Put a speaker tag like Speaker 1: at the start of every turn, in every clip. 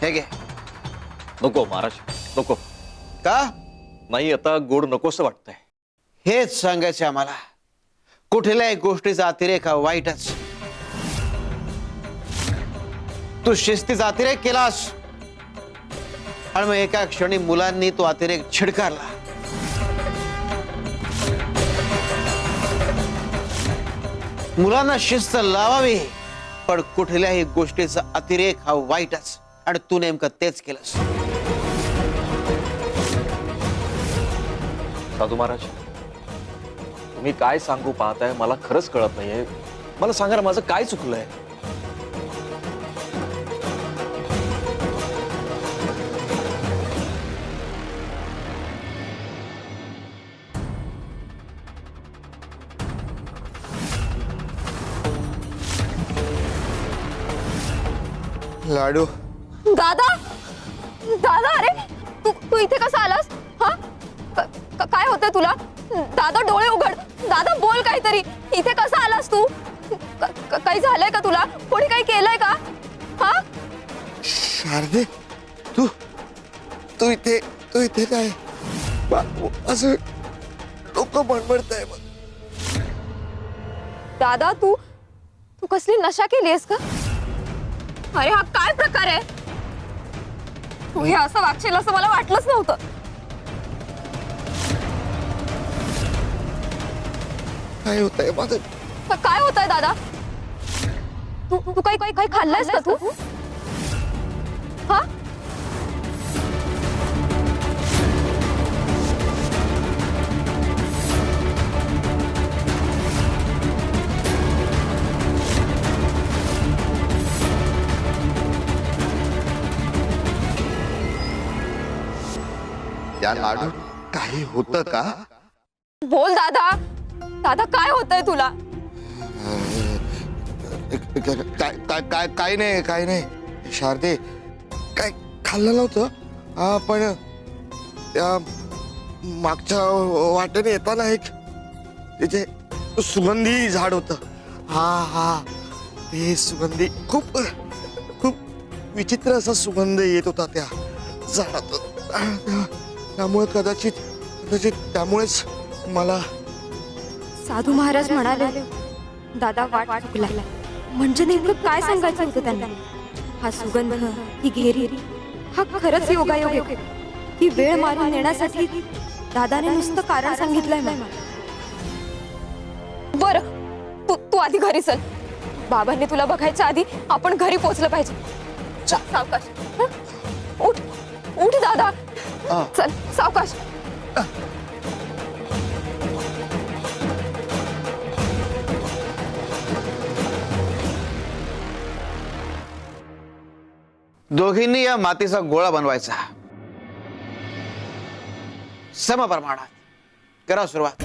Speaker 1: हे घे.
Speaker 2: नको महाराज नको.
Speaker 1: का?
Speaker 2: नाही आता गोड नकोस वाटतंय.
Speaker 1: हेच सांगायचं आम्हाला. कुठल्याही गोष्टीचा अतिरेक हा वाईटच. तू शिस्तीचा अतिरेक केलास आणि मग एका क्षणी मुलांनी तो अतिरेक छिडकारला. मुलांना शिस्त लावावी, पण कुठल्याही गोष्टीचा अतिरेक हा वाईटच. आणि तू नेमकं तेच केलंस.
Speaker 2: साधू महाराज तुम्ही काय सांगू पाहताय मला खरंच कळत नाहीये. मला सांगा ना माझं काय चुकलंय.
Speaker 1: लाडू.
Speaker 3: दादा दादा अरे तू तू इथे कसा आलास? हा काय होतंय तुला? दादा डोळे उघड. दादा बोल काहीतरी. इथे कसा आलास तू? काही झालंय का तुला? कोणी काही केलंय का? हा
Speaker 4: शारदे तू तू इथे काय असं लोक बडबडताय बघ.
Speaker 3: दादा तू तू कसली नशा केलीयस का? अरे हा काय प्रकार आहे? तू हे असं वागशील असं मला वाटलंच नव्हतं.
Speaker 4: काय होतंय माझं?
Speaker 3: काय होतंय दादा? तू तू काही काही काही खाल्लंयस का तू? हा
Speaker 4: या लाडू काही होतं का?
Speaker 3: बोल दादा. दादा काय होतंय तुला?
Speaker 4: काय नाही शारदे काय खाल्लं नव्हतं. हा पण त्या मागच्या वाटेने येताना एक तिथे सुगंधी झाड होतं. हा ते सुगंधी खूप खूप विचित्र असा सुगंध येत होता त्या झाडातून. त्यामुळे कदाचित त्यामुळेच मला.
Speaker 3: साधू महाराज म्हणाले दादा वाट चुकला. म्हणजे नेमकं काय सांगायचं होतं त्यांना? हा सुगंध, ही घेरी, हा खरंच योगायोग आहे. ही वेळ मारून नेण्यासाठी दादाने नुसतं कारण सांगितलंय मला. बरं तू तू आधी घरी चल. बाबांनी तुला बघायच्या आधी आपण घरी पोहोचलं पाहिजे. सावकाश. उठ उठ दादा. चल सावकाश.
Speaker 1: दोघींनी या मातीचा गोळा बनवायचा. सम प्रमाणात करा सुरुवात.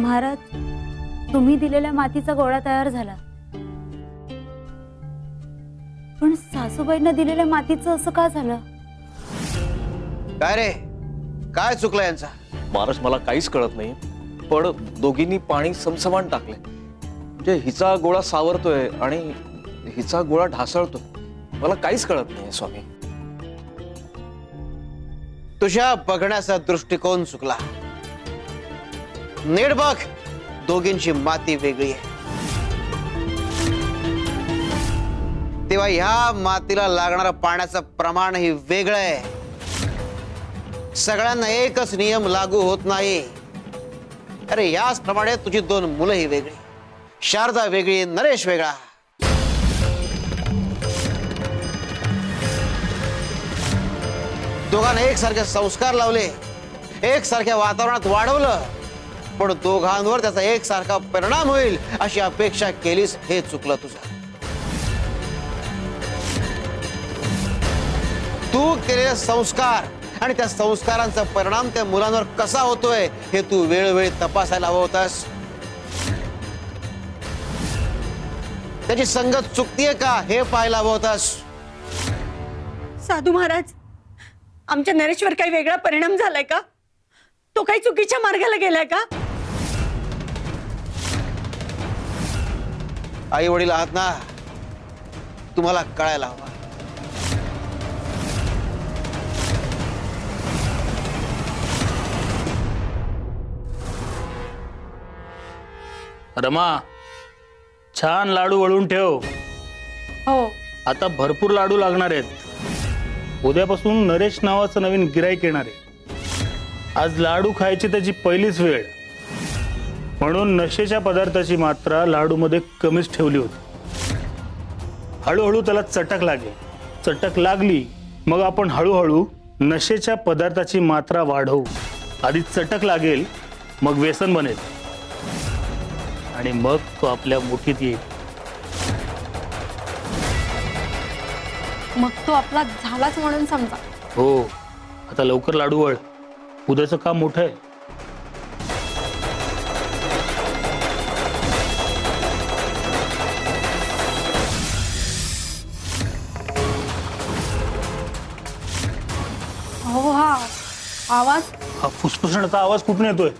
Speaker 5: महाराज तुम्ही दिलेल्या मातीचा गोळा तयार झाला, पण सासूबाईंना दिलेल्या मातीचं असं का झालं?
Speaker 1: काय रे, काय चुकलं यांचा?
Speaker 2: महाराज मला काहीच कळत नाही. पण दोघींनी पाणी समसमान टाकले. म्हणजे हिचा गोळा सावरतोय आणि हिचा गोळा ढासळतोय. मला काहीच कळत नाही स्वामी.
Speaker 1: तुझ्या बघण्याचा दृष्टिकोन चुकला. नीट बघ, दोघींची माती वेगळी आहे. तेव्हा ह्या मातीला लागणारा पाण्याचं प्रमाणही वेगळं आहे. सगळ्यांना एकच नियम लागू होत नाही. अरे याचप्रमाणे तुझी दोन मुलंही वेगळी. शारदा वेगळी, नरेश वेगळा. दोघांना एकसारखे संस्कार लावले, एकसारख्या वातावरणात वाढवलं, पण दोघांवर त्याचा एकसारखा परिणाम होईल अशी अपेक्षा केलीस, हे चुकलं तुझं. तू केलेले संस्कार आणि त्या संस्कारांचा परिणाम त्या मुलांवर कसा होतोय हे तू वेळोवेळी तपासायला हवं होतास. त्याची संगत चुकतीये का हे पाहायला हवं होतास.
Speaker 6: साधू महाराज, आमच्या नरेशवर काही वेगळा परिणाम झालाय का? तो काही चुकीच्या मार्गाला गेलाय का?
Speaker 1: आई वडील आहात ना, तुम्हाला कळायला हवं.
Speaker 7: रमा, छान लाडू वळून ठेव.
Speaker 6: हो.
Speaker 7: आता भरपूर लाडू लागणार आहेत. उद्यापासून नरेश नावाचं नवीन गिराईक येणार आहे. आज लाडू खायची त्याची पहिलीच वेळ, म्हणून नशेच्या पदार्थाची मात्रा लाडूमध्ये कमीच ठेवली होती. हळूहळू त्याला चटक लागेल. चटक लागली मग आपण हळूहळू नशेच्या पदार्थाची मात्रा वाढवू. आधी चटक लागेल, मग व्यसन बनेल आणि मग तो आपल्या मुठीत येईल.
Speaker 3: मग तो आपला झालाच म्हणून समजा.
Speaker 7: हो, आता लवकर लाडू वळ. उद्याचं काम मोठं आहे.
Speaker 5: हो, हा आवाज.
Speaker 7: हा फुसफुसण्याचा आवाज कुठून येतोय?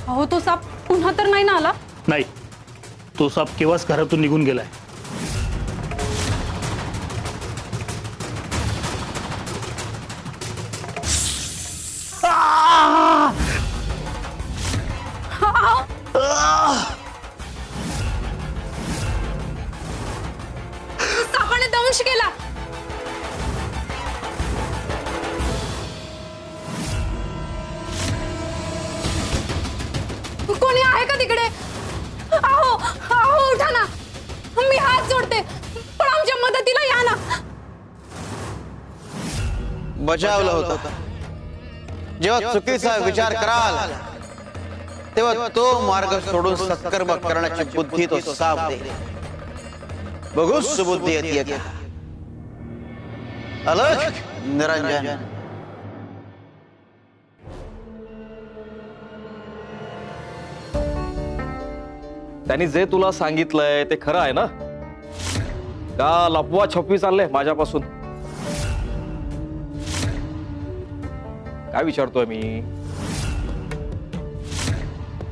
Speaker 5: अहो, तो साप पुन्हा तर नाही ना आला?
Speaker 7: नाही, तो साप केव्हाच घरातून निघून गेलाय.
Speaker 3: सापाने दंश केला. कोणी आहे का तिकडे? आहो आहो, उठा ना, मी हात जोडते, पण आमच्या मदतीला या ना.
Speaker 1: बजावलं होतं. जेव्हा चुकीचा विचार कराल तेव्हा तो मार्ग सोडून सत्कर्म करण्याची बुद्धी तो साफ दे. बघू सुबुद्धी येते का. अलख निरंजन.
Speaker 2: त्यांनी जे तुला सांगितलंय ते खरं आहे ना? का लपवा छपवी चाललंय माझ्यापासून? काय विचारतोय मी?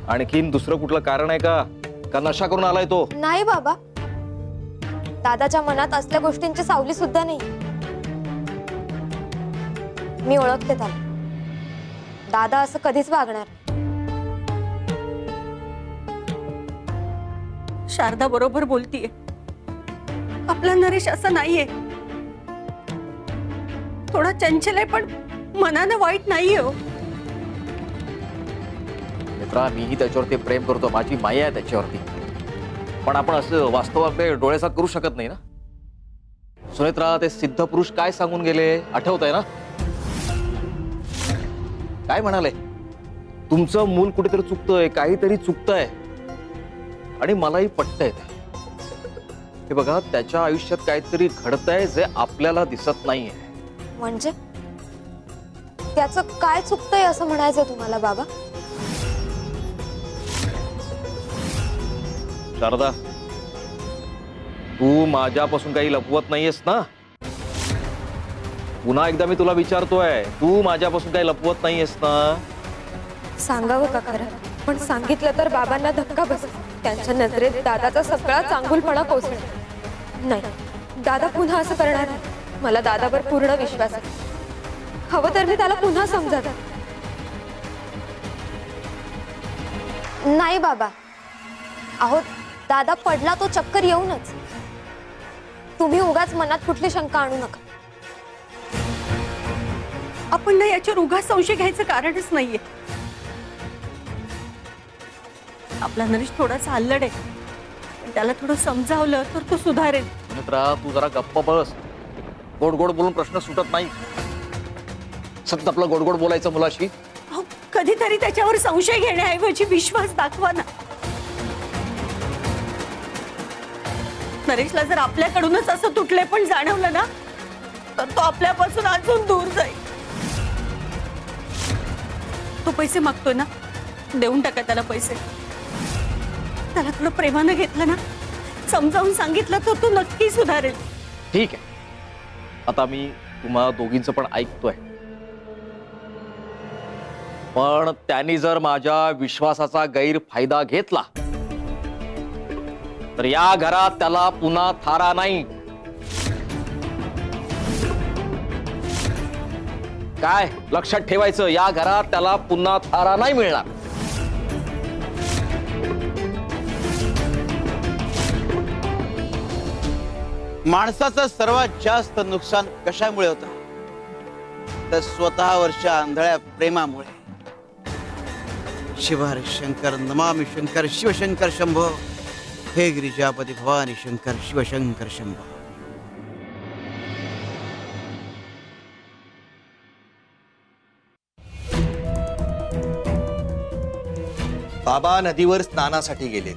Speaker 2: आणखीन दुसरं कुठलं कारण आहे का नशा करून आलाय तो?
Speaker 3: नाही बाबा, दादाच्या मनात असल्या गोष्टींची सावली सुद्धा नाही. मी ओळखते त्याला. दादा असं कधीच वागणार.
Speaker 6: शारदा बरोबर बोलतीये. आपला नरेश असा नाहीये. थोडा चंचल आहे, पण मनानं वाईट नाहीये. हो,
Speaker 2: मित्रा, मीही त्याच्यावरती प्रेम करतो, माझी माया आहे त्याच्यावरती, पण आपण असं वास्तवात डोळ्यासात करू शकत नाही ना. सुनेत्रा, ते सिद्ध पुरुष काय सांगून गेले आठवत आहे ना? काय म्हणाले? तुमचं मूल कुठेतरी चुकतंय, काहीतरी चुकतंय, आणि मलाही पटतंय. हे बघा, त्याच्या आयुष्यात काहीतरी घडतंय जे आपल्याला दिसत नाहीये.
Speaker 3: म्हणजे त्याचं काय चुकतंय असं म्हणायचं तुम्हाला बाबा?
Speaker 2: शारदा, तू माझ्यापासून काही लपवत नाहीयेस ना? पुन्हा एकदा मी तुला विचारतोय, तू माझ्यापासून काही लपवत नाहीयेस ना?
Speaker 3: सांगावं का खरं? पण सांगितलं तर बाबांना धक्का बसेल. त्यांच्या नजरेत दादाचा सगळा चांगुलपणा कोसळेल. नाही, दादा पुन्हा असं करणार नाही. मला दादावर पूर्ण विश्वास आहे. हवं तर मी त्याला पुन्हा समजावं. नाही बाबा, अहो दादा पडला तो चक्कर येऊनच. तुम्ही उगाच मनात कुठली शंका आणू नका.
Speaker 6: आपण ना याच्यावर उगाच संशय घ्यायचं कारणच नाहीये. आपला नरेश थोडासा अल्लड आहे, पण त्याला थोडं समजावलं तर तो सुधारेल.
Speaker 2: मित्रा, तू जरा गप्प बस. गोड गोड बोलून प्रश्न सुटत नाही. सतत आपलं गोड गोड बोलायचं मुलाशी.
Speaker 6: अहो, कधीतरी त्याच्यावर संशय घेण्याऐवजी विश्वास दाखवा ना. नरेशला जर आपल्याकडूनच असं तुटले पण जाणवलं ना तर तो आपल्यापासून अजून दूर जाईल. तो पैसे मागतोय ना, देऊन टाका त्याला पैसे. त्याला थोडं प्रेमानं घेतलं ना, समजावून सांगितलं तर तो नक्की सुधारेल.
Speaker 2: ठीक आहे, आता मी तुम्हा दोघींचं पण ऐकतोय. पण त्यांनी जर माझ्या विश्वासाचा गैरफायदा घेतला तर या घरात त्याला पुन्हा थारा नाही. काय लक्षात ठेवायचं, या घरात त्याला पुन्हा थारा नाही मिळणार.
Speaker 1: माणसाचं सर्वात जास्त नुकसान कशामुळे होतं तर स्वतःवरच्या आंधळ्या प्रेमामुळे. शिव हरी शंकर नमामि शंकर शिवशंकर शंभो. हे गिरिजापती भवानी शंकर शिवशंकर शंभो.
Speaker 8: बाबा नदीवर स्नानासाठी गेले.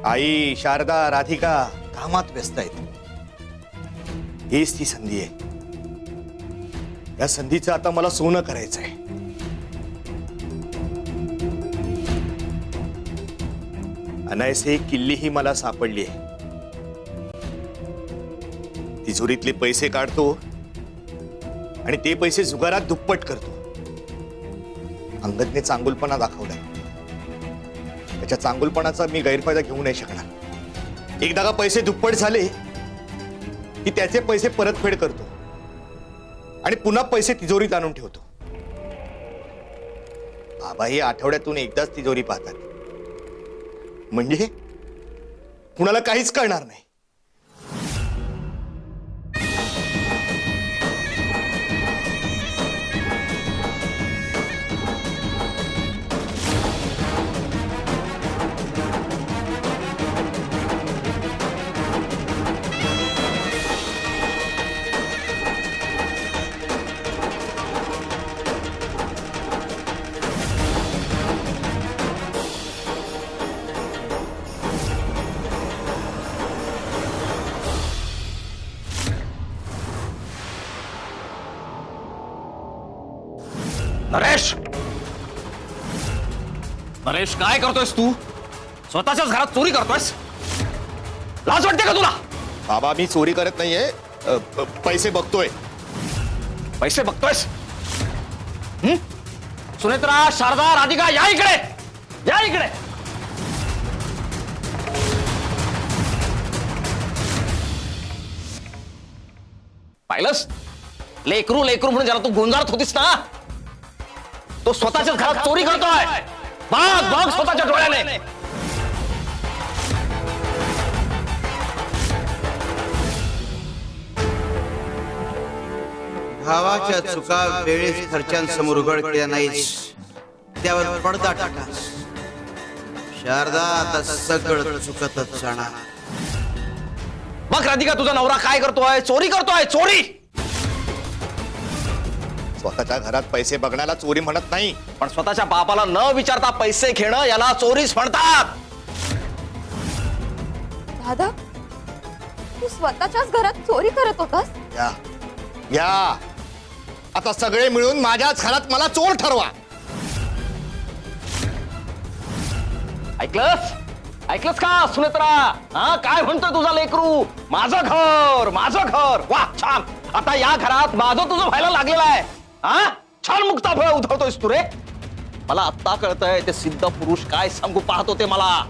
Speaker 8: आई शारदा राधिका कामात व्यस्त आहेत. हीच ती संधी आहे. या संधीचं आता मला सोनं करायचंय. अनायसे एक किल्ली ही मला सापडली आहे. तिजोरीतले पैसे काढतो आणि ते पैसे जुगारात दुप्पट करतो. अंगदने चांगुलपणा दाखवलाय. त्याच्या चांगुलपणाचा मी गैरफायदा घेऊ नाही शकणार. एकदा का पैसे दुप्पट झाले की त्याचे पैसे परतफेड करतो आणि पुन्हा पैसे तिजोरीत आणून ठेवतो. बाबा ही आठवड्यातून एकदाच तिजोरी पाहतात, म्हणजे कुणाला काहीच कळणार नाही.
Speaker 2: नरेश, नरेश काय करतोयस तू? स्वतःच्याच घरात चोरी करतोयस? लाज वाटते का तुला?
Speaker 8: बाबा मी चोरी करत नाहीये, पैसे बघतोय.
Speaker 2: पैसे बघतोयस? सुनेत्रा, शारदा, राधिका, या इकडे, या इकडे. पाहिलंस, लेकरू लेकरू म्हणून ज्याला तू गोंजारत होतीस ना, तो स्वतःच्याच घरात चोरी करतोय. बघ बघ स्वतःच्या डोळ्याने.
Speaker 1: भावाच्या चुका वेळेस खर्चांसमोर उघड केल्या नाहीस, त्यावर पडदा टाकलास. शारदा, आता सगळं चुकतच जाणार.
Speaker 2: बघ राधिका, तुझा नवरा काय करतोय? चोरी करतोय, चोरी.
Speaker 8: स्वतःच्या घरात पैसे बघण्याला चोरी म्हणत नाही.
Speaker 2: पण स्वतःच्या बापाला न विचारता पैसे घेणं याला चोरीच म्हणतात.
Speaker 3: दादा, तू स्वतःच्याच घरात चोरी करत होतास?
Speaker 8: या या आता सगळे मिळून माझ्याच घरात मला चोर ठरवा.
Speaker 2: ऐकलंस? ऐकलंस का सुनेत्रा? हा, काय म्हणतोय तुझा लेकरू? माझं घर, माझं घर. वा, छान. आता या घरात माझं तुझं व्हायला लागलेलं आहे. हा, छान मुक्ताफळ उधळतोयस तू रे. मला आत्ता कळतंय ते सिद्ध पुरुष काय सांगू पाहत होते मला.